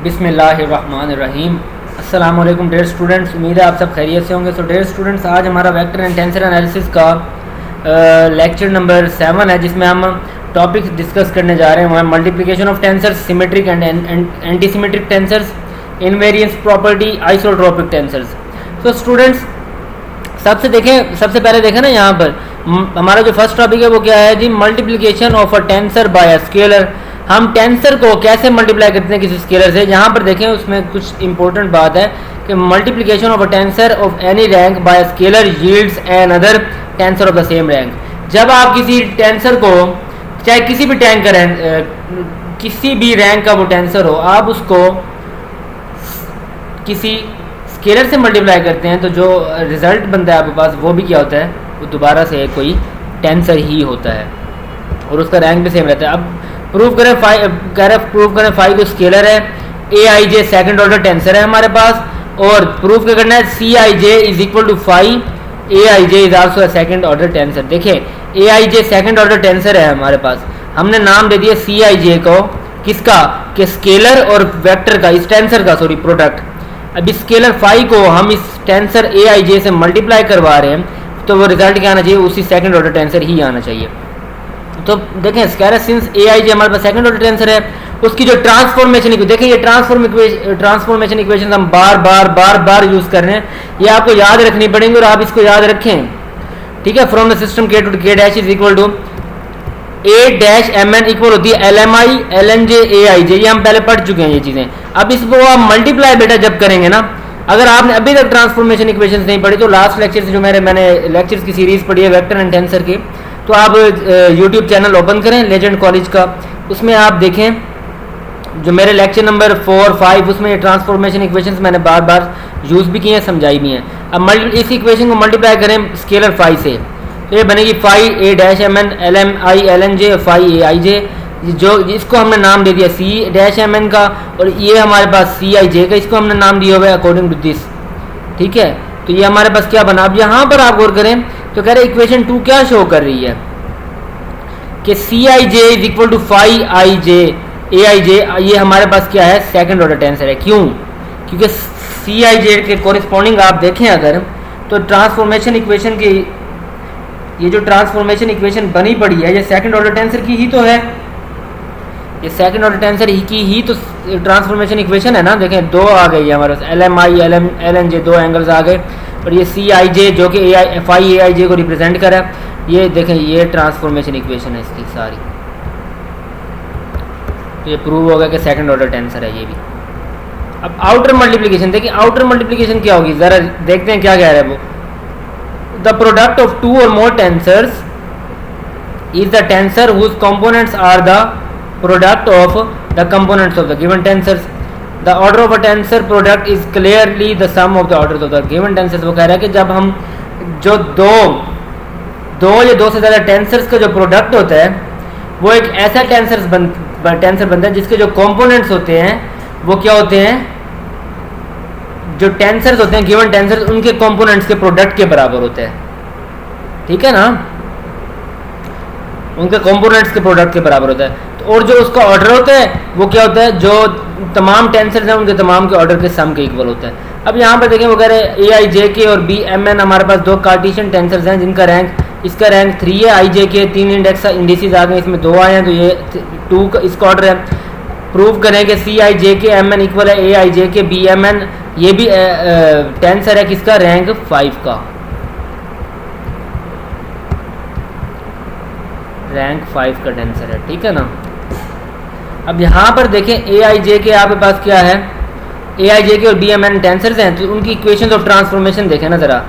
बिस्मिल्लाहिर्रहमानिर्रहीम। अस्सलाम वालेकुम डियर स्टूडेंट्स, उम्मीद है आप सब खैरियत से होंगे। सो डियर स्टूडेंट्स, आज हमारा वेक्टर एंड टेंसर एनालिसिस का लेक्चर नंबर 7 है, जिसमें हम टॉपिक डिस्कस करने जा रहे हैं। वो multiplication of tensors, symmetric and anti symmetric tensors, invariance property, isotropic tensors. तो स्टूडेंट्स सबसे पहले देखें ना, यहाँ पर हमारा जो फर्स्ट टॉपिक है वो क्या है जी, multiplication of a tensor by a scalar. हम टेंसर को कैसे मल्टीप्लाई करते हैं किसी स्केलर से। यहाँ पर देखें, उसमें कुछ इंपॉर्टेंट बात है कि multiplication of a tensor of any rank by a scalar yields an other tensor of the same rank. जब आप किसी टेंसर को, चाहे किसी भी टैंक का किसी भी रैंक का वो टेंसर हो, आप उसको किसी स्केलर से मल्टीप्लाई करते हैं तो जो रिजल्ट बनता है आपके पास वो भी क्या होता है, वो दोबारा से कोई टेंसर ही होता है और उसका रैंक भी सेम रहता है। अब प्रूव करें फाई को स्केलर है, A I J second order tensor है हमारे पास, और प्रूफ क्या करना है, C I J is equal to phi, A I J is also second order tensor. देखिए A I J second order tensor है हमारे पास, हमने नाम दे दिया सी आई जे को, किसका, कि स्केलर और वेक्टर का, इस टेंसर का सॉरी प्रोडक्ट। अब इस स्केलर फाई को हम इस टेंसर ए आई जे से मल्टीप्लाई करवा रहे हैं तो वो रिजल्ट क्या आना चाहिए, उसी सेकंड ऑर्डर टेंसर ही आना चाहिए। तो देखें स्केलर सिंस ए आई जे हमारे पास सेकंड ऑर्डर टेंसर है, उसकी जो ट्रांसफॉर्मेशन, देखिए ये ट्रांसफॉर्मेशन इक्वेशन हम बार बार यूज कर रहे हैं, ये आपको याद रखनी पड़ेंगी और आप इसको याद रखें, ठीक है। From the system K to K dash is equal to A dash M N equal होती है L M I L N J A I J, ये हम पहले पढ़ चुके हैं ये चीजें। अब इसको आप मल्टीप्लाई बेटा जब करेंगे ना, अगर आपने अभी तक ट्रांसफॉर्मेशन इक्वेशंस नहीं पढ़ी तो लास्ट लेक्चर से जो मैंने लेक्चर्स की सीरीज पढ़ी है वेक्टर एंड टेंसर की, तो आप यूट्यूब चैनल ओपन करें लेजेंड कॉलेज का, उसमें आप देखें जो मेरे लेक्चर नंबर 4, 5 उसमें ये ट्रांसफॉर्मेशन इक्वेशंस मैंने बार यूज़ भी किए हैं, समझाई भी हैं। अब इस इक्वेशन को मल्टीप्लाई करें स्केलर फाई से, तो ये बनेगी phi A dash M N L M I L N J phi A I J, जो इसको हमने नाम दे दिया सी डैश एम एन का, और ये हमारे पास सी आई जे का, इसको हमने नाम दिया हुआ है अकॉर्डिंग टू दिस, ठीक है। तो ये हमारे पास क्या बना। अब यहाँ पर आप गौर करें तो कह रहे इक्वेशन 2 क्या शो कर रही है कि सी I J is equal to phi I J A I J, ये हमारे पास क्या है, सेकंड ऑर्डर टेंसर है। क्यों? क्योंकि सी आई जे के कोरिस्पॉन्डिंग आप देखें अगर, तो ट्रांसफॉर्मेशन इक्वेशन की, ये जो ट्रांसफॉर्मेशन इक्वेशन बनी पड़ी है ये सेकंड ऑर्डर टेंसर की ही तो है, ये सेकंड ऑर्डर टेंसर की ही तो ट्रांसफॉर्मेशन इक्वेशन है ना। देखें दो आ गई है हमारे पास, L M I L N J, दो एंगल्स आ गए, और ये सी आई जे जो कि फाई ए आई जे को रिप्रेजेंट कर है, ये देखें ये ट्रांसफॉर्मेशन इक्वेशन है इसकी सारी। तो ये प्रूव हो गया कि सेकंड ऑर्डर टेंसर है ये भी। अब आउटर मल्टीप्लिकेशन देखिए, आउटर मल्टीप्लिकेशन क्या होगी जरा देखते हैं क्या कह रहा है वो। The product of 2 or more tensors is the tensor whose components are the product of the components of the given tensors. The order of a tensor product is clearly the sum of the orders of the given tensors. वो कह रहा है कि जब हम जो दो या दो से ज़्यादा टेंसर्स का जो प्रोडक्ट होता है वो एक ऐसा टेंसर बनता है जिसके जो कंपोनेंट्स होते हैं वो क्या होते हैं, जो टेंसर्स होते हैं गिवन टेंसर्स, उनके कंपोनेंट्स के प्रोडक्ट के बराबर होते हैं, ठीक है ना, उनके कंपोनेंट्स के प्रोडक्ट के बराबर होता है। तो और जो उसका ऑर्डर होता है वो क्या होता है, जो तमाम टेंसर्स हैं उनके तमाम के ऑर्डर के सम के इक्वल होता है। अब यहाँ पर देखें वो कह रहे हैं ए आई जे के और बी एम एन हमारे पास दो कार्टेशियन टेंसर्स हैं जिनका रैंक, इसका रैंक 3 है, आई जे के 3 इंडिसेस आ गए, इसमें 2 आए हैं तो ये 2 का इसका ऑर्डर है। प्रूव करें कि सी आई जे के एम एन इक्वल है ए आई जे के बी एम एन, ये भी टेंसर है किसका, रैंक 5 का, रैंक 5 का टेंसर है, ठीक है ना। अब यहाँ पर देखें ए आई जे के आपके पास क्या है, ए आई जे के और बी एम एन टेंसर्स हैं, तो उनकी इक्वेशन ऑफ ट्रांसफॉर्मेशन देखें ना जरा।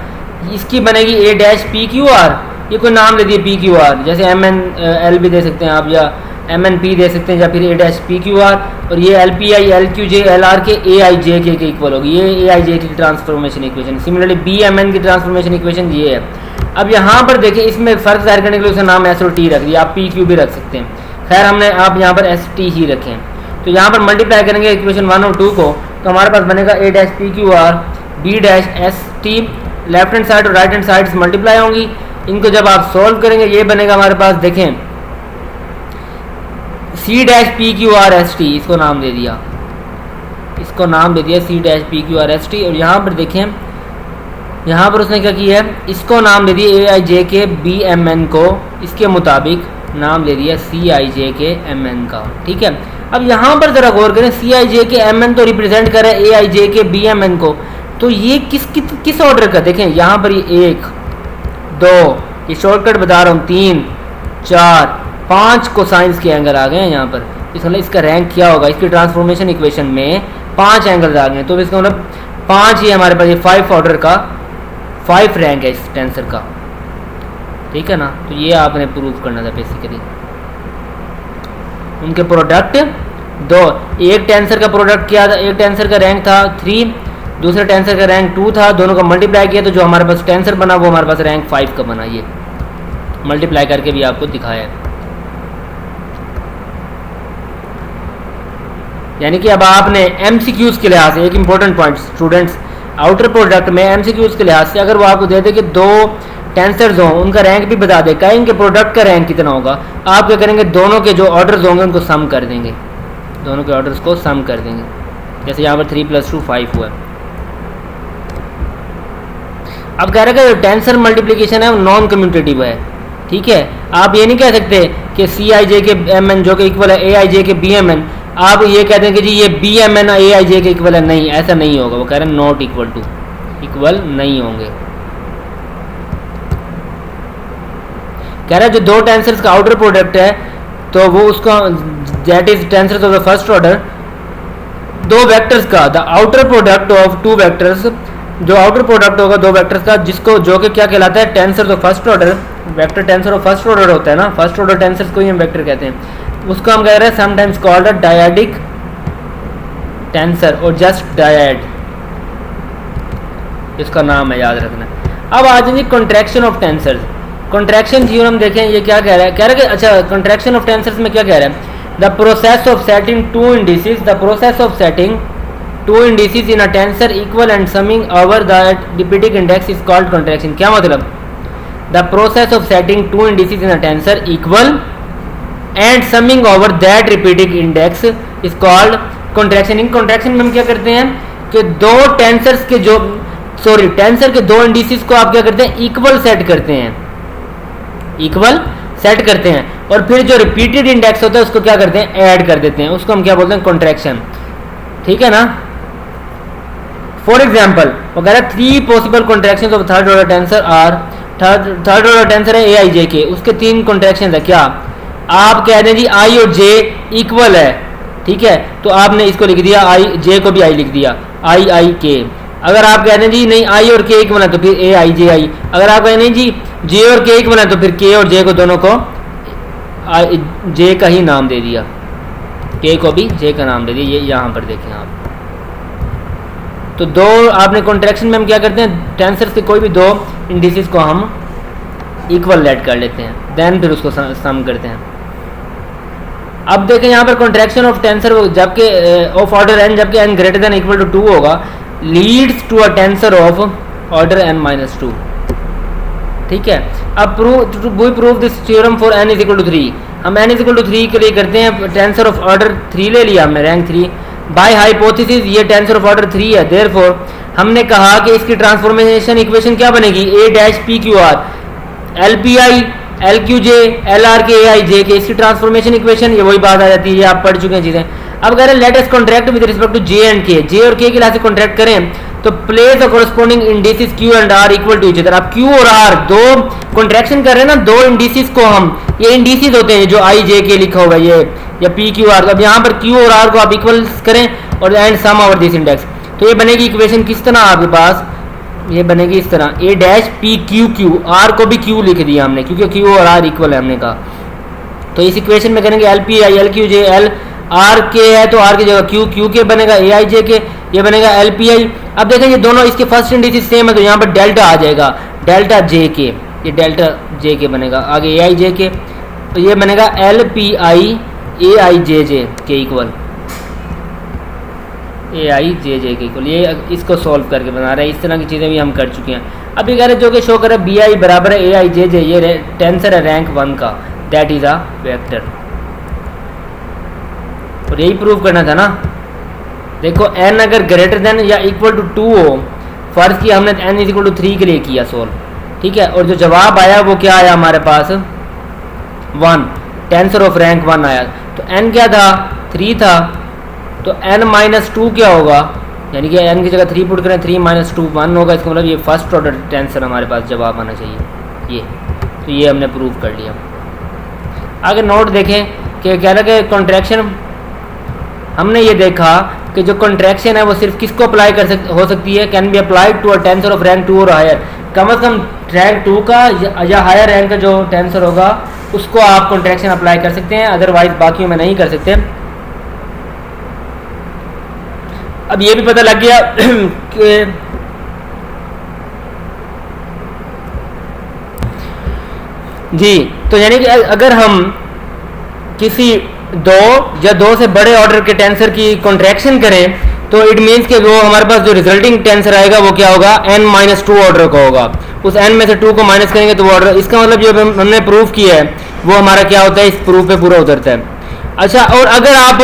इसकी बनेगी ए डैश पी क्यू आर, ये कोई नाम दे दिए पी क्यू आर, जैसे एम एन एल भी दे सकते हैं आप, या एम एन पी दे सकते हैं, या फिर ए डैश पी क्यू आर, और ये L P I L Q J L R के ए आई जे के इक्वल होगी, ये ए आई जे की transformation equation. Similarly B M N की ट्रांसफॉर्मेशन इक्वेशन ये है। अब यहाँ पर देखिए इसमें फ़र्क ज़ाहिर करने के लिए उसका नाम एस और टी रख दिया, आप पी क्यू भी रख सकते हैं, खैर हमने आप यहाँ पर एस टी ही रखें। तो यहाँ पर मल्टीप्लाई करेंगे इक्वेशन 1 और 2 को, तो हमारे पास बनेगा A dash P Q R B dash S T, left hand side और राइट हैंड साइड मल्टीप्लाई होंगी। इनको जब आप सॉल्व करेंगे ये बनेगा हमारे पास, देखें C dash P Q R S T, इसको नाम दे दिया, इसको नाम दे दिया C dash P Q R S T. और यहाँ पर देखें, यहाँ पर उसने क्या किया है, इसको नाम दे दिया ए आई जे के बी एम एन को, इसके मुताबिक नाम दे दिया सी आई जे के एम एन का। ठीक है, अब यहाँ पर ज़रा गौर करें, सी आई जे के एम एन तो रिप्रेजेंट करे ए आई जे के बी एम एन को, तो ये किस ऑर्डर का, देखें यहाँ पर ये 1 2, ये शॉर्टकट बता रहा हूँ, 3 4 5 कोसाइंस के एंगल आ गए हैं यहाँ पर। इसका इसका रैंक क्या होगा, इसकी ट्रांसफॉर्मेशन इक्वेशन में 5 एंगल आ गए, तो इसका मतलब 5 ही हमारे पास, ये 5 ऑर्डर का 5 रैंक है इस टेंसर का। ठीक है ना, तो ये आपने प्रूव करना था बेसिकली। उनके प्रोडक्ट 2, एक टेंसर का प्रोडक्ट क्या था, एक टेंसर का रैंक था 3, दूसरे टेंसर का रैंक 2 था, दोनों का मल्टीप्लाई किया तो जो हमारे पास टेंसर बना वो हमारे पास रैंक 5 का बना। ये मल्टीप्लाई करके भी आपको दिखाया है। यानी कि अब आपने एमसीक्यूज के लिहाज से एक important point students, outer product में एमसीक्यूज के लिहाज से अगर वो आपको दे दे कि 2 टेंसर्स हों, उनका रैंक भी बता दे, कहेंगे इनके प्रोडक्ट का रैंक कितना होगा, आप क्या करेंगे, दोनों के जो ऑर्डर्स होंगे उनको सम कर देंगे, दोनों के ऑर्डर्स को सम कर देंगे। जैसे यहाँ पर 3 + 2 5 हुआ। अब कह रहे हैं कि टेंसर मल्टीप्लिकेशन है वो नॉन कम्यूटेटिव है। ठीक है, आप ये नहीं कह सकते कि सी आई जे के एम एन जो कि इक्वल है ए आई जे के बी एम एन, आप ये कहते हैं कि जी ये B M N A I जे के इक्वल है, नहीं ऐसा नहीं होगा। वो कह रहे हैं नॉट इक्वल टू, इक्वल नहीं होंगे। कह रहा है जो 2 टेंसर्स का आउटर प्रोडक्ट है तो वो उसका that is tensors of the first order, 2 vectors का the outer product of 2 vectors, जो आउटर प्रोडक्ट होगा 2 वेक्टर्स का, जिसको जो कि क्या कहलाता है, tensor of first order. Vector tensor of first order होता है ना, फर्स्ट ऑर्डर टेंसर्स को ही हम वेक्टर कहते हैं। उसको हम कह रहे हैं sometimes called a dyadic tensor और जस्ट डायड, इसका नाम है, याद रखना। अब आ जाएंगे contraction of tensors. Contraction theorem देखें, ये क्या कह रहा है, कह रहा है कि अच्छा कॉन्ट्रैक्शन ऑफ टेंसर्स में क्या कह रहा है, the process of setting 2 indices, the process of setting 2 indices in a tensor equal and summing over the repeating index is called contraction। क्या मतलब, the process of setting 2 indices in a tensor equal and summing over that repeating index is called contraction। In contraction में हम क्या करते हैं कि 2 tensors के जो टेंसर के 2 इंडिसेस को आप क्या करते हैं, इक्वल सेट करते हैं, इक्वल सेट करते हैं, और फिर जो रिपीटेड इंडेक्स होता है उसको क्या करते हैं, ऐड कर देते हैं, उसको हम क्या बोलते हैं, कॉन्ट्रैक्शन। ठीक है ना। फॉर एग्जाम्पल वो कह रहा है 3 possible contraction of third order tensor are, third order tensor है ए आई जे के, उसके 3 कॉन्ट्रैक्शन है। क्या आप कह दें जी आई और जे इक्वल है, ठीक है, तो आपने इसको लिख दिया, आई जे को भी आई लिख दिया, आई आई के। अगर आप कह दें जी नहीं आई और के इक्वल है तो फिर ए आई जे आई। अगर आप कहें नहीं जी जे और के इक्वल है तो फिर के और जे को दोनों को जे का ही नाम दे दिया, के को भी जे का नाम दे दिया। ये यहाँ पर देखें आप, तो 2 आपने कॉन्ट्रैक्शन में हम क्या करते हैं, टेंसर्स के कोई भी 2 इंडिसेस को हम इक्वल लेट कर लेते हैं, देन फिर उसको सम करते हैं। अब देखें यहाँ पर कॉन्ट्रैक्शन ऑफ टेंसर जबकि ऑफ ऑर्डर n जबकि n greater than equal to 2 होगा, leads to a tensor of order n-2। ठीक है, अब we prove this theorem for n = 3। हम n = 3 के लिए करते हैं, टेंसर ऑफ ऑर्डर 3 ले लिया हमने, रैंक 3 बाय हाइपोथेसिस, ये टेंसर ऑफ ऑर्डर 3 है। देयरफॉर हमने कहा कि इसकी ट्रांसफॉर्मेशन इक्वेशन क्या बनेगी, a dash p q r l p i l q j l r k a i j के, इसकी ट्रांसफॉर्मेशन इक्वेशन ये वही बात आ जाती है, ये आप पढ़ चुके हैं चीज़ें। अब कह रहे हैं let us contract with respect to j and k, j और k के लिहाज से कॉन्ट्रैक्ट करें तो place the corresponding indices q and r equal to each other. अब q और r 2 कॉन्ट्रैक्शन कर रहे हैं ना, 2 इंडिसेस को हम, ये इंडिसेस होते हैं जो i j k लिखा हुआ है ये, या p q r, अब यहाँ पर q और r को आप इक्वल करें और and sum over this index, तो ये बनेगी इक्वेशन किस तरह आपके पास, ये बनेगी इस तरह, a dash p q q, r को भी q लिख दिया हमने क्योंकि q और r इक्वल है हमने कहा। तो इस इक्वेशन में करेंगे l p i l q j l r k है तो r की जगह q, q k बनेगा a i j k, ये बनेगा l p i। अब देखें ये दोनों इसके फर्स्ट इंडिसेस सेम है तो यहाँ पर डेल्टा आ जाएगा, डेल्टा j k, ये डेल्टा j k बनेगा, आगे a i j k, तो ये बनेगा l p i a i j j के इक्वल, ए आई जे जे के इक्वल। ये इसको सॉल्व करके बना रहे हैं, इस तरह की चीज़ें भी हम कर चुके हैं। अब ये कह रहे जो कि शो करे बी आई बराबर है ए आई जे जे, ये टेंसर है रैंक 1 का, दैट इज़ अ वेक्टर, और यही प्रूव करना था ना। देखो n अगर ग्रेटर देन या इक्वल टू 2 हो, फर्ज किया हमने n इज इक्वल टू 3 के लिए किया सोल्व, ठीक है, और जो जवाब आया वो क्या आया हमारे पास 1, टेंसर ऑफ रैंक 1 आया। तो n क्या था 3 था, तो n माइनस 2 क्या होगा, यानी कि n की जगह 3 पुट करें 3 माइनस 2 1 होगा, इसका मतलब ये फर्स्ट ऑर्डर टेंसर हमारे पास जवाब आना चाहिए ये। तो ये हमने प्रूव कर लिया। आगे नोट देखें कि कह रहा है कि कॉन्ट्रैक्शन, हमने ये देखा कि जो कॉन्ट्रैक्शन है वो सिर्फ किसको अप्लाई हो सकती है, can be applied to a tensor of rank 2 और हायर। कम से कम रैंक 2 का या हायर रैंक का जो टेंसर होगा उसको आप कॉन्ट्रैक्शन अप्लाई कर सकते हैं, अदरवाइज बाकियों में नहीं कर सकते। अब ये भी पता लग गया कि जी, तो यानी कि अगर हम किसी 2 या 2 से बड़े ऑर्डर के टेंसर की कॉन्ट्रैक्शन करें तो इट मीन्स कि वो हमारे पास जो रिजल्टिंग टेंसर आएगा वो क्या होगा n-2 ऑर्डर का होगा। उस n में से 2 को माइनस करेंगे तो वो ऑर्डर, इसका मतलब जो हमने प्रूफ किया है वो हमारा क्या होता है, इस प्रूफ पे पूरा उतरता है। अच्छा, और अगर आप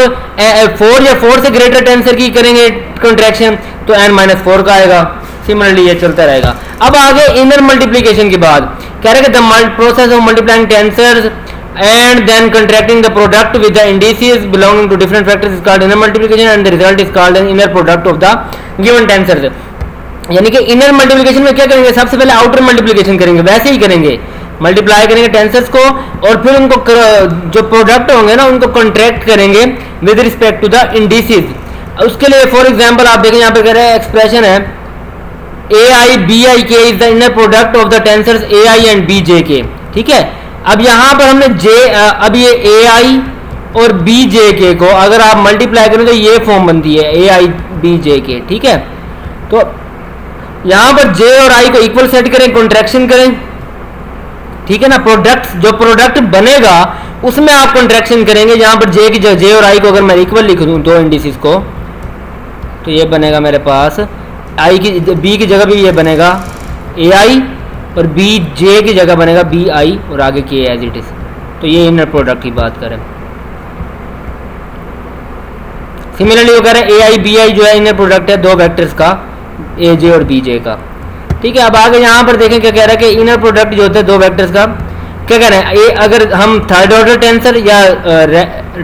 4 या 4 से ग्रेटर टेंसर की करेंगे कॉन्ट्रैक्शन तो n-4 का आएगा। सिमिलरली ये चलता रहेगा। अब आगे इनर मल्टीप्लीकेशन की बात कह रहे हैं कि the process of multiplying tensors and then contracting the product with the indices belonging to different factors is called inner multiplication and the result is called an inner product of the given tensors। यानी कि inner multiplication में क्या करेंगे, सबसे पहले outer multiplication करेंगे, वैसे ही करेंगे, मल्टीप्लाई करेंगे टेंसर्स को और फिर उनको जो प्रोडक्ट होंगे ना उनको कॉन्ट्रैक्ट करेंगे with respect to the indices. उसके लिए फॉर एग्जांपल आप देखें यहाँ पे कह रहे हैं एक्सप्रेशन है AI BIK is the inner product of the tensors AI and BJK, ठीक है। अब यहाँ पर हमने अब ये AI और BJK को अगर आप मल्टीप्लाई करें तो ये फॉर्म बनती है AI BJK, ठीक है। तो यहाँ पर J और I को इक्वल सेट करें, कॉन्ट्रैक्शन करें, ठीक है ना। प्रोडक्ट जो प्रोडक्ट बनेगा उसमें आप कॉन्ट्रैक्शन करेंगे। यहाँ पर J की जगह J और I को अगर मैं इक्वल लिख दूँ दो इंडिसेस को तो ये बनेगा मेरे पास I की B की जगह भी ये बनेगा AI और BJ की जगह बनेगा BI और आगे K एज इट इज। तो ये इनर प्रोडक्ट की बात करें। सिमिलरली वो कह रहे हैं AI BI जो है इनर प्रोडक्ट है दो वेक्टर्स का AJ और BJ का, ठीक है। अब आगे यहाँ पर देखें क्या कह रहा है कि इनर प्रोडक्ट जो होता है दो वेक्टर्स का, क्या कह रहे हैं, अगर हम थर्ड ऑर्डर टेंसर या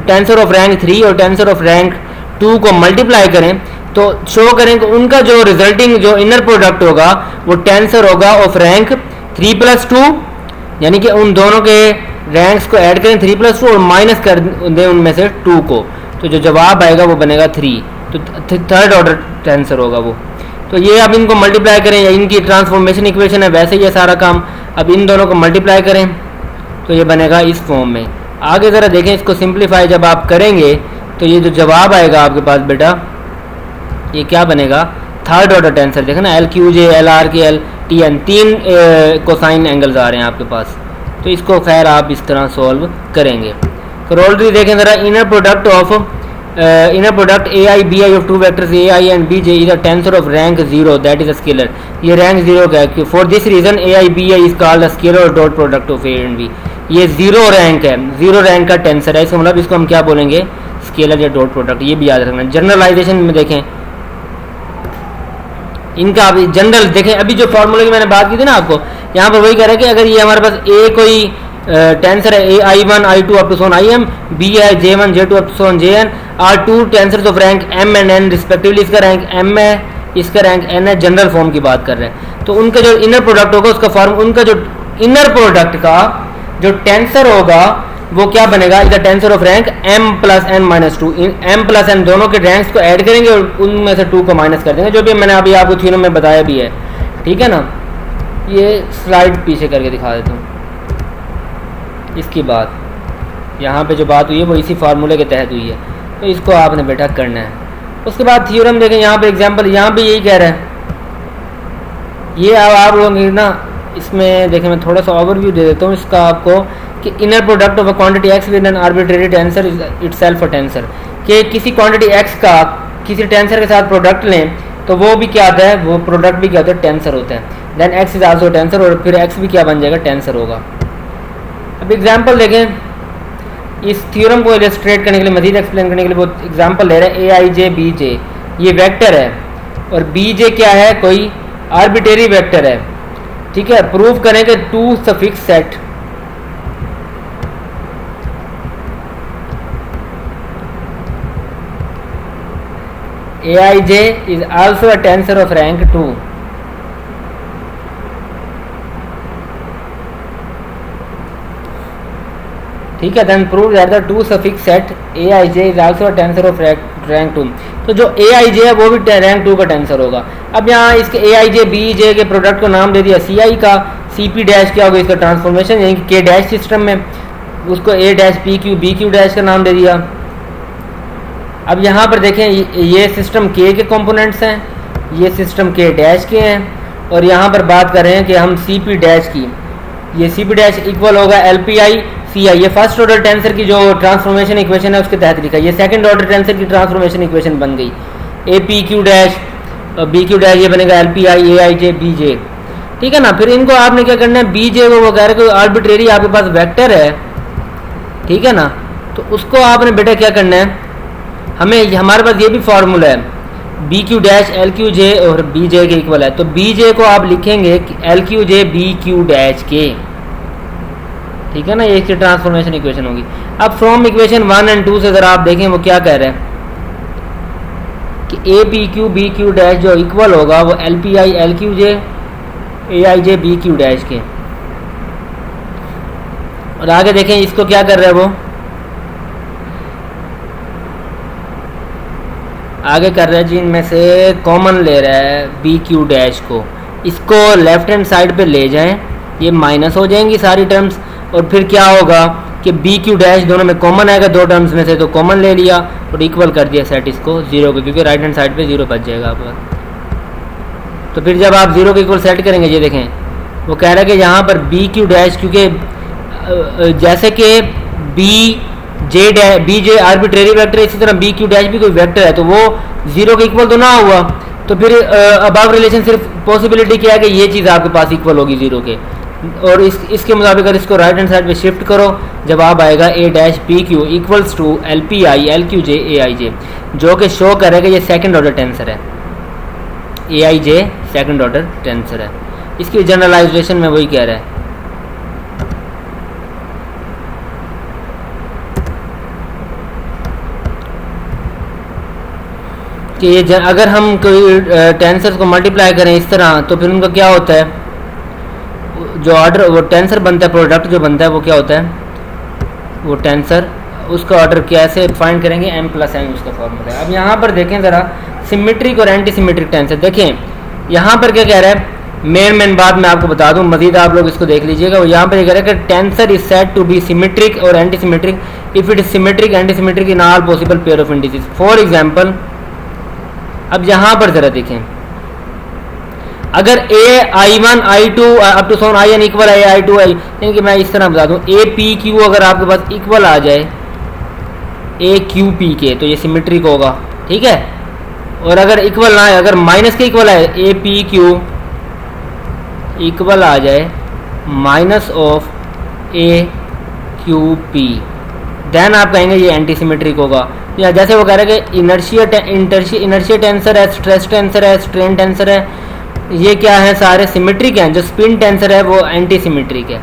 टेंसर ऑफ रैंक 3 और टेंसर ऑफ रैंक 2 को मल्टीप्लाई करें तो शो करें कि उनका जो रिजल्टिंग जो इनर प्रोडक्ट होगा वो टेंसर होगा ऑफ रैंक 3+2, यानी कि उन दोनों के रैंक्स को ऐड करें 3+2 और माइनस कर दें उनमें से 2 को, तो जो जवाब आएगा वो बनेगा 3, तो थर्ड ऑर्डर टेंसर होगा वो। तो ये अब इनको मल्टीप्लाई करें, या इनकी ट्रांसफॉर्मेशन इक्वेशन है वैसे ही है सारा काम। अब इन दोनों को मल्टीप्लाई करें तो ये बनेगा इस फॉर्म में। आगे ज़रा देखें इसको सिंप्लीफाई जब आप करेंगे तो ये जो जवाब आएगा आपके पास बेटा ये क्या बनेगा, थर्ड ऑर्डर टेंसर। देखो ना LQJ LRKL TN 3 cosine angles आ रहे हैं आपके पास, तो इसको खैर आप इस तरह सॉल्व करेंगे। करोलरी देखें ज़रा, inner product AI BI of two vectors AI and BJ is a tensor of rank 0 that is a scalar. ये रैंक 0 का है, for this reason AI BI is called a scalar और dot product of A and B। ये 0 rank है, 0 rank का tensor है, इसका मतलब इसको हम क्या बोलेंगे, स्केलर या डॉट प्रोडक्ट। ये भी याद रखना। जनरलाइजेशन में देखें इनका, अभी जनरल देखें, अभी जो फॉर्मूले की मैंने बात की थी ना आपको, यहाँ पर वही कह रहा है कि अगर ये हमारे पास A कोई टेंसर है I1 I2 अप टू सोन IM, B है J1 J2 अप टू सोन JN, are two tensors of rank M and N respectively. इसका रैंक M है, इसका रैंक N है, जनरल फॉर्म की बात कर रहे हैं। तो उनका जो इनर प्रोडक्ट होगा उसका फॉर्म, उनका जो इनर प्रोडक्ट का जो टेंसर होगा वो क्या बनेगा, is the tensor of rank M+N-2। M+N दोनों के रैंक्स को ऐड करेंगे और उनमें से 2 को माइनस कर देंगे, जो भी मैंने अभी आपको थ्योरम में बताया भी है, ठीक है ना। ये स्लाइड पीछे करके दिखा देता हूँ। इसकी बात यहाँ पे जो बात हुई है वो इसी फार्मूले के तहत हुई है, तो इसको आपने बेटा करना है। उसके बाद थ्योरम देखें, यहाँ पे एग्जांपल यहाँ पे यही कह रहा है। ये अब आप लोग ना इसमें देखें, मैं थोड़ा सा ओवरव्यू दे देता हूँ इसका आपको, कि inner product of a quantity x with an arbitrary tensor is itself a tensor. कि किसी क्वांटिटी x का किसी टेंसर के साथ प्रोडक्ट लें तो वो भी क्या आता है, वो प्रोडक्ट भी क्या होता है, टेंसर होता है। Then x is also tensor, और फिर x भी क्या बन जाएगा, टेंसर होगा। अब एग्जाम्पल देखें, इस थ्योरम को इलस्ट्रेट करने के लिए, मजीद एक्सप्लेन करने के लिए वो एग्जाम्पल ले रहे हैं AIJ BJ। ये वेक्टर है, और बीजे क्या है, कोई आर्बिट्रेरी वेक्टर है। ठीक है, प्रूव करें कि two suffix set Aij is also a tensor of rank 2. ठीक है, then prove that the two suffix set Aij is also a tensor of rank 2। तो जो Aij है वो भी रैंक 2 का टेंसर होगा। अब यहाँ इसके Aij Bj के प्रोडक्ट को नाम दे दिया Ci का, Cp डैश क्या होगा इसका ट्रांसफॉर्मेशन, यानी कि K डैश सिस्टम में उसको A dash PQ BQ dash का नाम दे दिया। अब यहाँ पर देखें ये सिस्टम K के कंपोनेंट्स हैं, ये सिस्टम K डैश के हैं, और यहाँ पर बात कर रहे हैं कि हम Cp डैश की, ये Cp डैश इक्वल होगा LPi Ci। ये फर्स्ट ऑर्डर टेंसर की जो ट्रांसफॉर्मेशन इक्वेशन है उसके तहत लिखा है, ये सेकंड ऑर्डर टेंसर की ट्रांसफॉर्मेशन इक्वेशन बन गई। APQ डैश और BQ डैश ये बनेगा LPi Aij Bj। ठीक है ना। फिर इनको आपने क्या करना है, Bj को वो कह रहे हैं आर्बिट्रेरी आपके पास वेक्टर है, ठीक है ना, तो उसको आपने बेटा क्या करना है, हमें हमारे पास ये भी फार्मूला है BQ डैश LQJ और BJ के इक्वल है, तो BJ को आप लिखेंगे LQJ BQ डैश के। ठीक है ना, ये इसकी ट्रांसफॉर्मेशन इक्वेशन होगी। अब फ्रॉम इक्वेशन 1 और 2 से अगर आप देखें वो क्या कह रहे हैं कि APQ BQ डैश जो इक्वल होगा वो LPi LQJ Aij BQ dash के। और आगे देखें इसको क्या कर रहा है, वो आगे कर रहा है जी, इनमें से कॉमन ले रहा है BQ डैश को, इसको लेफ्ट हैंड साइड पे ले जाएं, ये माइनस हो जाएंगी सारी टर्म्स, और फिर क्या होगा कि BQ डैश दोनों में कॉमन आएगा, दो टर्म्स में से तो कॉमन ले लिया और इक्वल कर दिया सेट इसको 0 को, क्योंकि राइट हैंड साइड पे 0 बच जाएगा आपका। तो फिर जब आप 0 के इक्वल सेट करेंगे, ये देखें वो कह रहा है कि यहाँ पर BQ डैश, क्योंकि जैसे कि BJ आर्बिट्रेरी वेक्टर, इसी तरह BQ डैश भी कोई वेक्टर है, तो वो 0 के इक्वल तो ना हुआ, तो फिर अबव रिलेशन सिर्फ पॉसिबिलिटी क्या है कि ये चीज़ आपके पास इक्वल होगी 0 के, और इसके मुताबिक अगर इसको राइट हैंड साइड पे शिफ्ट करो, जवाब आएगा A dash PQ equals to LPi LQJ Aij, जो कि शो करेगा ये सेकंड ऑर्डर टेंसर है, Aij सेकंड ऑर्डर टेंसर है। इसकी जनरलाइजेशन में वही कह रहा है। कि ये अगर हम कोई टेंसर को मल्टीप्लाई करें इस तरह, तो फिर उनका क्या होता है, जो ऑर्डर वो टेंसर बनता है, प्रोडक्ट जो बनता है वो क्या होता है, वो टेंसर, उसका ऑर्डर कैसे फाइंड करेंगे, m + n उसका फॉर्मूला है। अब यहाँ पर देखें ज़रा सिमेट्रिक और एंटी सिमेट्रिक टेंसर, देखें यहाँ पर क्या कह रहा है, मेन बात मैं आपको बता दूं, मजीद आप लोग इसको देख लीजिएगा। वो यहाँ पर कह रहा है कि tensor is said to be symmetric और anti symmetric if it is symmetric anti symmetric in all possible pair of indices. For example, अब यहाँ पर जरा देखें, अगर ai1 i2 अप टू सोन in इक्वल है i2 i, यानी कि मैं इस तरह बता दूं APQ अगर आपके पास इक्वल आ जाए AQP के, तो ये सिमेट्रिक होगा, ठीक है। और अगर इक्वल ना है, अगर माइनस के इक्वल है APQ इक्वल आ जाए माइनस ऑफ AQP, देन आप कहेंगे ये एंटी सिमेट्रिक होगा। या जैसे वो कह रहे हैं कि इनर्शिया टेंसर है, स्ट्रेस टेंसर है, स्ट्रेन टेंसर है, ये क्या है, सारे सिमेट्रिक हैं। जो स्पिन टेंसर है वो एंटी सिमेट्रिक है।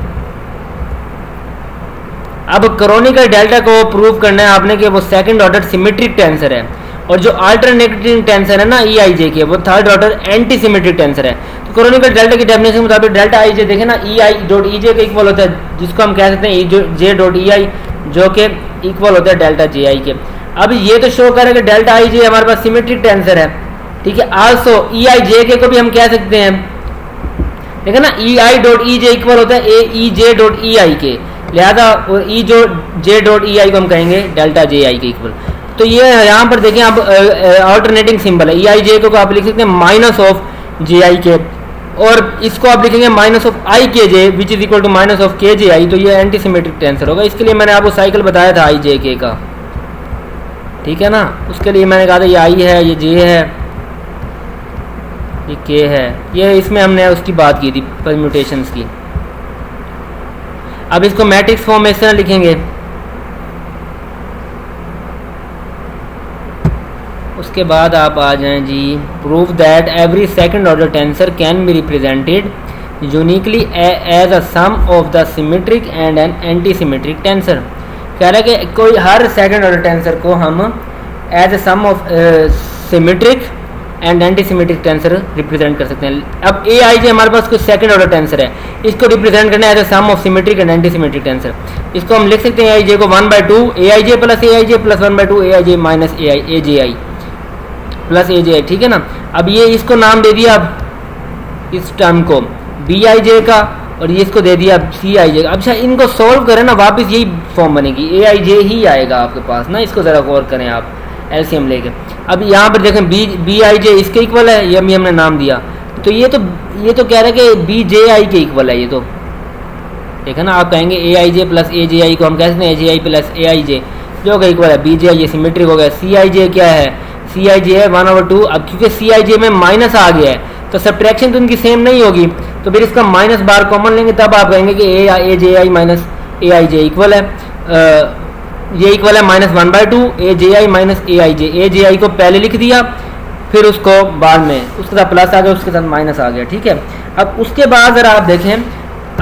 अब क्रोनिकल डेल्टा को प्रूव करना है आपने कि वो सेकंड ऑर्डर सिमेट्रिक टेंसर है, और जो अल्टरनेटिंग टेंसर है ना EIJ के, वो third order anti symmetric tensor है। तो क्रोनिकल डेल्टा की डेफिनेशन के मुताबिक डेल्टा IJ देखें ना, EI.EJ के इक्वल होता है, जिसको हम कह सकते हैं J.EI, जो कि इक्वल होता है डेल्टा JI के। अब ये तो शो कर रहा है कि डेल्टा IJ हमारे पास सिमेट्रिक टेंसर है, ठीक है। आल्सो EIJ के को भी हम कह सकते हैं, देखा ना, EI.EJ इक्वल होता है EJ.EI के, लिहाजा EJ.EI को हम कहेंगे डेल्टा JI के इक्वल। तो ये यहाँ पर देखें, अब अल्टरनेटिंग सिंबल है, EIJ को आप लिख सकते हैं माइनस ऑफ JI के, और इसको आप लिखेंगे minus of IKJ which is equal to minus of KJI, तो ये एंटी सिमेट्रिक टेंसर होगा। इसके लिए मैंने आपको साइकिल बताया था IJK का, ठीक है ना। उसके लिए मैंने कहा था ये I है, ये J है, ये K है, ये इसमें हमने उसकी बात की थी परम्यूटेशंस की। अब इसको मैट्रिक्स फॉर्म में इस तरह लिखेंगे, उसके बाद आप आ जाएं जी, prove that every second order tensor can be represented uniquely as a sum of the symmetric and an anti symmetric tensor. कह रहा है कि कोई हर सेकंड ऑर्डर टेंसर को हम as a sum of symmetric and anti symmetric tensor represent कर सकते हैं। अब ए आई जे हमारे पास कुछ सेकंड ऑर्डर टेंसर है, इसको रिप्रेजेंट करना है as a sum of symmetric and anti symmetric tensor. इसको हम लिख सकते हैं ए आई जे को 1/2 ए I J plus A I J plus 1/2 A I J minus A J I plus ए जे आई, ठीक है ना। अब ये इसको नाम दे दिया अब इस टर्म को बी आई जे का, और ये इसको दे दिया सी आई जे। अब अच्छा इनको सोल्व करें ना, वापस यही फॉर्म बनेगी, ए आई जे ही आएगा आपके पास ना। इसको ज़रा गौर करें आप एलसीएम लेके। अब यहाँ पर देखें बी आई जे इसके इक्वल है, ये हमने नाम दिया, तो ये तो कह रहा है कि बी जे आई के इक्वल है। ये तो देखा ना, आप कहेंगे ए आई जे प्लस ए जे आई को हम कह सकते हैं ए जे आई प्लस ए आई जे, जो का इक्वल है बी जे आई, ये सिमेट्रिक हो गया। सी आई जे क्या है, सी आई जे है 1/2। अब क्योंकि सी आई जे में माइनस आ गया है तो सब्ट्रैक्शन तो इनकी सेम नहीं होगी, तो फिर इसका माइनस बार कॉमन लेंगे, तब आप कहेंगे कि ए जे आई minus A I J equal है, ये इक्वल है -1/2 ए जे आई माइनस ए आई जे। ए जे आई को पहले लिख दिया, फिर उसको बाद में उसके साथ प्लस आ गया, उसके साथ माइनस आ गया, ठीक है। अब उसके बाद जरा आप देखें,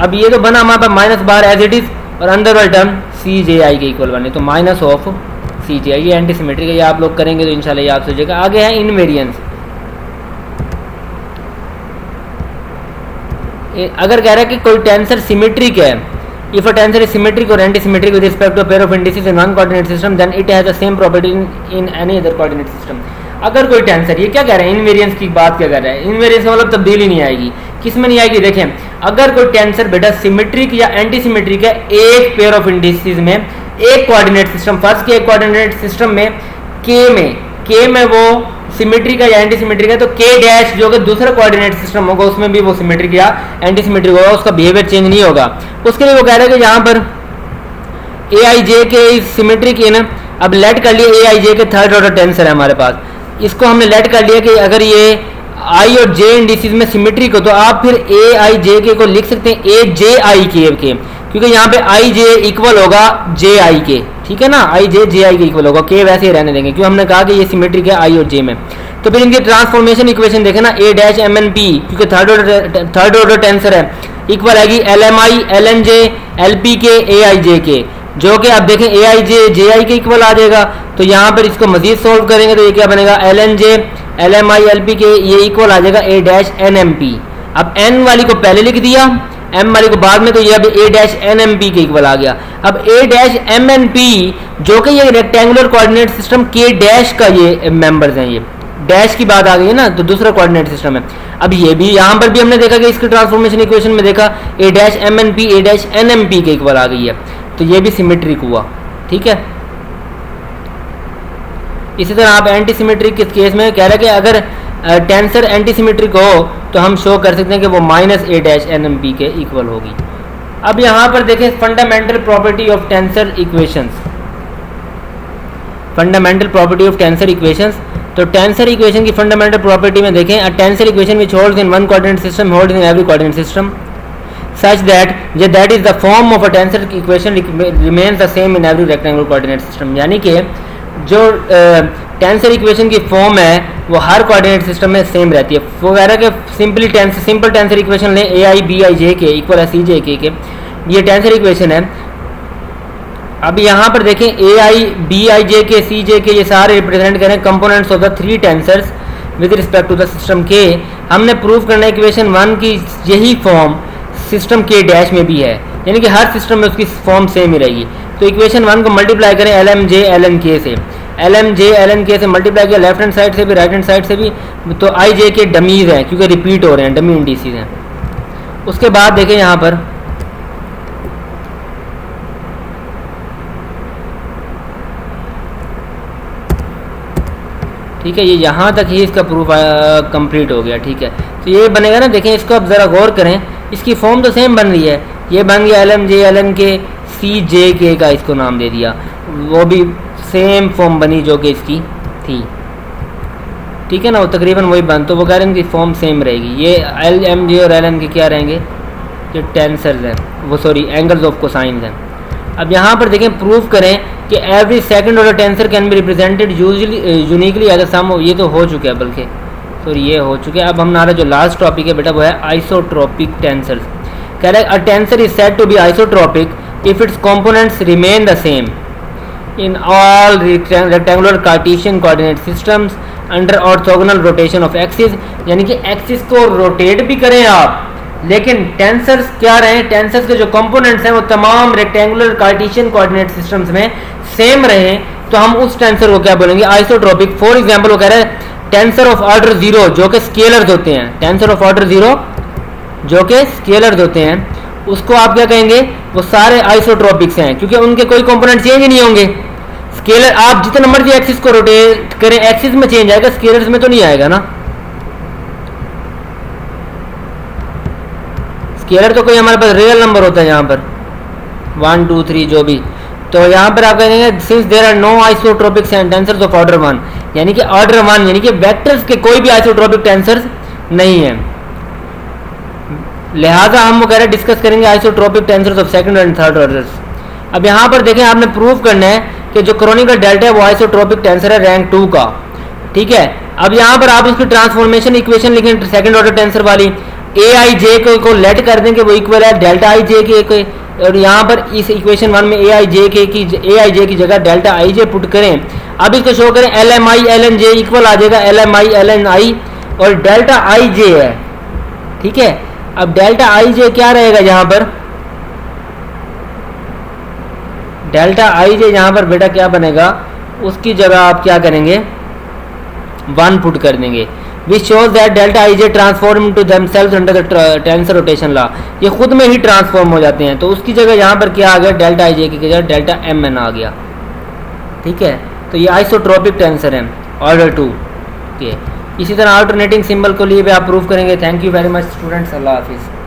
अब ये तो बना हमारे पास माइनस बार एज इट इज, और अंदर वाला टर्म सी जे आई के इक्वल बने, तो माइनस ऑफ सी जे आई, ये एंटी सिमेट्रिक है। ये आप लोग करेंगे तो इंशाल्लाह ये आप सोचेगा। आगे है इनवेरियंस। अगर कह रहा है कि कोई टेंसर सिमेट्रिक है, if a tensor is symmetric or anti-symmetric with respect to a pair of indices in one coordinate system, then it has the same property in any other coordinate system। अगर कोई tensor, ये क्या कह रहा है, invariance की बात क्या कर रहा है, इनवेरियंस मतलब तब्दीली नहीं आएगी, किस में नहीं आएगी। देखें, अगर कोई टेंसर बेटा सिमेट्रिक या एंटी सिमेट्रिक है एक पेयर ऑफ इंडिसेस में, एक कोऑर्डिनेट सिस्टम, फर्स्ट के एक कोऑर्डिनेट सिस्टम में के में वो सिमेट्रिक है या एंटी सिमेट्रिक है, तो के डैश जो कि दूसरा कोऑर्डिनेट सिस्टम होगा उसमें भी वो सिमेट्रिक या एंटी सिमेट्रिक होगा, उसका बिहेवियर चेंज नहीं होगा। उसके लिए वो कह रहे हैं कि यहाँ पर ए आई जे के सिमेट्रिक इन, अब लेट कर लिया ए आई जे के थर्ड ऑर्डर टेंसर है हमारे पास, इसको हमने लेट कर लिया कि अगर ये आई और जे इंडिसेस में सिमेट्रिक हो तो आप फिर ए आई जे के को लिख सकते हैं ए जे आई के, क्योंकि यहाँ पे आई जे इक्वल होगा जे आई के, ठीक है ना, आई जे आई के इक्वल होगा, के वैसे ही रहने देंगे क्योंकि हमने कहा कि ये सिमेट्रिक है आई और जे में। तो फिर इनकी ट्रांसफॉर्मेशन इक्वेशन देखें ना, A dash M N P, क्योंकि थर्ड ऑर्डर टेंसर है, इक्वल आएगी L M I L N J L P K A I जे के, जो कि आप देखें ए आई जे आई के इक्वल आ जाएगा। तो यहाँ पर इसको मजीद सोल्व करेंगे तो ये क्या बनेगा, L N J L M I L P K, ये इक्वल आ जाएगा A dash N M P. अब एन वाली को पहले लिख दिया, एम वाली को बाद में, तो ये अब ए डैश एन एम पी के इक्वल आ गया। अब ए डैश एम एन पी जो कि ये रेक्टेंगुलर कोऑर्डिनेट सिस्टम के डैश का ये मेंबर्स हैं, ये डैश की बात आ गई है ना, तो दूसरा कोऑर्डिनेट सिस्टम है। अब ये भी यहाँ पर भी हमने देखा कि इसके ट्रांसफॉर्मेशन इक्वेशन में देखा A dash M N P A dash N M P के इक्वल आ गई है, तो ये भी सिमेट्रिक हुआ, ठीक है। इसी तरह आप एंटी सिमेट्रिक के केस में कह रहे हैं कि अगर टेंसर एंटी सिमेट्रिक हो तो हम शो कर सकते हैं कि वो minus A dash N M P के इक्वल होगी। अब यहाँ पर देखें fundamental property of tensor equations, fundamental property of tensor equations. तो टेंसर इक्वेशन की फंडामेंटल प्रॉपर्टी में देखें, a tensor equation which holds in one coordinate system holds in every coordinate system such that is the form of a tensor equation remains the same in every rectangular coordinate system। यानी कि जो tensor equation की form है वो हर coordinate system में same रहती है। वो कह रहा है कि सिंपल टेंसर इक्वेशन लें, ए आई बी आई जे के इक्वल है सी जे के, ये टेंसर इक्वेशन है। अब यहाँ पर देखें ए आई बी आई जे के सी जे के ये सारे रिप्रेजेंट करें components of the three tensors with respect to the system के। हमने प्रूव करना है इक्वेशन 1 की यही फॉर्म सिस्टम के डैश में भी है, यानी कि हर सिस्टम में उसकी फॉर्म सेम ही रहेगी। तो इक्वेशन 1 को मल्टीप्लाई करें L M J L N K से, L M J L N K से मल्टीप्लाई किया लेफ्ट हैंड साइड से भी राइट हैंड साइड से भी, तो आई जे के डमीज हैं क्योंकि रिपीट हो रहे हैं, डमी इंडिसेस हैं। उसके बाद देखें यहाँ पर ठीक है, ये यहाँ तक ही इसका प्रूफ कंप्लीट हो गया, ठीक है। तो ये बनेगा ना, देखें इसको अब ज़रा गौर करें, इसकी फॉर्म तो सेम बन रही है, ये बन गया L M J L N K C जे के का इसको नाम दे दिया, वो भी सेम फॉर्म बनी जो कि इसकी थी, ठीक है ना, वो तकरीबन वही बन, तो वो कह रहे हैं कि फॉर्म सेम रहेगी। ये एल एम जे और एल एन के क्या रहेंगे, जो टेंसर्स हैं, वो सॉरी एंगल्स ऑफ कोसाइंस हैं। अब यहाँ पर देखें प्रूफ करें कि कि every second order tensor can be represented uniquely as a sum. ये तो हो चुका है, बल्कि सॉरी ये हो चुके हैं। अब हमारा जो लास्ट टॉपिक है बेटा वो है आइसोट्रोपिक टेंसर्स। कह रहा है a tensor is said to be isotropic if its components remain the same in all rectangular Cartesian coordinate systems under orthogonal rotation of axis. यानी कि एक्सिस को रोटेट भी करें आप, लेकिन टेंसर्स क्या रहे, टेंसर्स के जो कंपोनेंट्स हैं वो तमाम रेक्टेंगुलर कार्टेशियन कोऑर्डिनेट सिस्टम्स में सेम रहे, तो हम उस टेंसर को क्या बोलेंगे, आइसोट्रोपिक। फॉर एग्जांपल वो कह रहा है टेंसर ऑफ ऑर्डर 0 जो कि स्केलर्स होते हैं, टेंसर ऑफ ऑर्डर 0 जो कि स्केलर्स होते हैं, उसको आप क्या कहेंगे, वो सारे आइसोट्रोपिक्स हैं, क्योंकि उनके कोई कंपोनेंट चेंज ही नहीं होंगे। स्केलर आप जितना मर्जी एक्सिस को रोटेट करें, एक्सिस में चेंज आएगा, स्केलर्स में तो नहीं आएगा ना। स्केलर तो कोई हमारे पास रियल नंबर होता है, यहाँ पर 1 2 3 जो भी, तो यहाँ पर आप कहेंगे since there are no isotropic tensors of order 1, यानी कि ऑर्डर 1 यानी कि वेक्टर्स के कोई भी आइसोट्रोपिक टेंसर्स नहीं है, लिहाजा हम वो कह रहे हैं डिस्कस करेंगे isotropic tensors of second and third orders. अब यहाँ पर देखें, आपने प्रूव करना है कि जो क्रोनिकल डेल्टा है वो आइसोट्रोपिक टेंसर है रैंक 2 का, ठीक है। अब यहाँ पर आप इसकी ट्रांसफॉर्मेशन इक्वेशन लिखें सेकंड ऑर्डर टेंसर वाली, ए आई जे को लेट कर दें कि वो इक्वल है डेल्टा आई जे के, और यहाँ पर इस इक्वेशन 1 में ए आई जे की जगह डेल्टा आई जे पुट करें। अब इसको शो करें L M I L N J equal आ जाएगा L M I L N I, और डेल्टा आई जे है, ठीक है। अब डेल्टा आई जे क्या रहेगा, यहाँ पर डेल्टा आई जे यहाँ पर बेटा क्या बनेगा, उसकी जगह आप क्या करेंगे 1 पुट कर देंगे, which shows that delta I J transform to themselves under the tensor rotation law. ये खुद में ही ट्रांसफॉर्म हो जाते हैं, तो उसकी जगह यहाँ पर क्या आ गया, डेल्टा आई जे की जगह डेल्टा एम एन आ गया, ठीक है। तो ये आइसोट्रोपिक टेंसर है ऑर्डर 2 के। इसी तरह अल्टरनेटिंग सिंबल को लिए भी आप प्रूव करेंगे। Thank you very much students, अल्लाह हाफिज़।